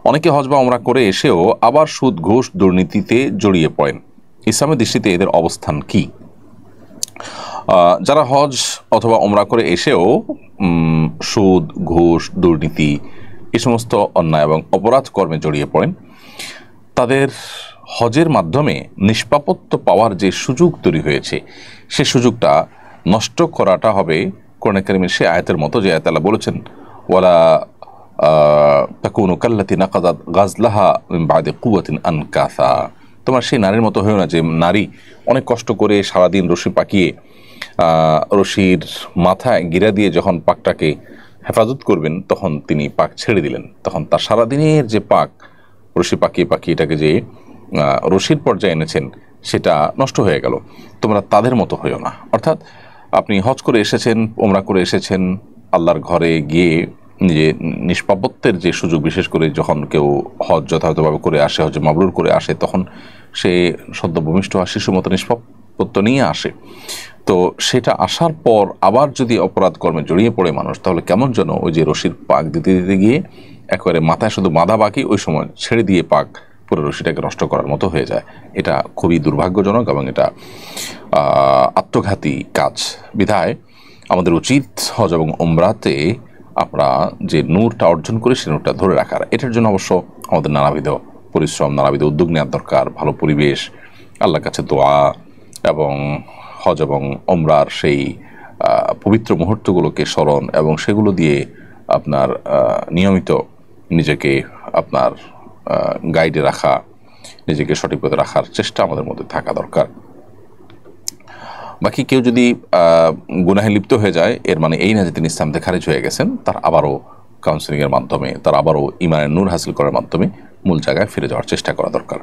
অনেকে হজ বা ওমরা করে এসেও আবার সুদ ঘুষ দুর্নীতিতে জড়িয়ে পড়েন। ইসলামের দৃষ্টিতে এদের অবস্থান কি? যারা হজ অথবা ওমরা করে এসেও সুদ ঘুষ দুর্নীতি এই সমস্ত অন্যায় এবং অপরাধ কর্মে জড়িয়ে পড়েন, তাদের হজের মাধ্যমে নিষ্পাপত্য পাওয়ার যে সুযোগ তৈরি হয়েছে সে সুযোগটা নষ্ট করাটা হবে কোরআন কারীমের সে আয়াতের মতো, যে আয়াত আল্লাহ বলেছেন, ওয়ালা তাকুনু কাল্লাতী নাকাযাত গাজলাহা মিন বা'দি কুওয়াতিন আনকাসা। তোমার সেই নারীর মতো হয়েও না যে নারী অনেক কষ্ট করে সারাদিন রশি পাকিয়ে রশির মাথায় গিরা দিয়ে যখন পাকটাকে হেফাজত করবেন তখন তিনি পাক ছেড়ে দিলেন, তখন তার সারাদিনের যে পাক রশি পাকিয়ে পাকিয়ে এটাকে যে রশির পর্যায়ে এনেছেন সেটা নষ্ট হয়ে গেল। তোমরা তাদের মতো হইও না। অর্থাৎ আপনি হজ করে এসেছেন, ওমরা করে এসেছেন, আল্লাহর ঘরে গিয়ে যে নিষ্পাপত্বের যে সুযোগ, বিশেষ করে যখন কেউ হজ যথাযথভাবে করে আসে, হজ মাবরুর করে আসে, তখন সে সদ্য ভূমিষ্ঠ আর শিশুর মতো নিষ্পাপত্য নিয়ে আসে। তো সেটা আসার পর আবার যদি অপরাধ কর্মে জড়িয়ে পড়ে মানুষ, তাহলে কেমন যেন ওই যে রশির পাক দিতে দিতে গিয়ে একেবারে মাথায় শুধু বাঁধা বাকি, ওই সময় ছেড়ে দিয়ে পাক পুরো রশিটাকে নষ্ট করার মতো হয়ে যায়। এটা খুবই দুর্ভাগ্যজনক এবং এটা আত্মঘাতী কাজ। বিধায় আমাদের উচিত হজ এবং ওমরাতে আমরা যে নূরটা অর্জন করি সে নূরটা ধরে রাখার। এটার জন্য অবশ্য আমাদের নানাবিধ পরিশ্রম, নানাবিধ উদ্যোগ নেওয়ার দরকার, ভালো পরিবেশ, আল্লাহর কাছে দোয়া এবং হজ এবং ওমরার সেই পবিত্র মুহূর্তগুলোকে স্মরণ এবং সেগুলো দিয়ে আপনার নিয়মিত নিজেকে আপনার গাইডে রাখা, নিজেকে সঠিক পথে রাখার চেষ্টা আমাদের মধ্যে থাকা দরকার। বাকি কেউ যদি গুনাহে লিপ্ত হয়ে যায়, এর মানে এই না যে তিনি ইসলাম থেকে খারিজ হয়ে গেছেন। তার আবারও কাউন্সেলিংয়ের মাধ্যমে, তার আবারও ইমানের নূর হাসিল করার মাধ্যমে মূল জায়গায় ফিরে যাওয়ার চেষ্টা করা দরকার।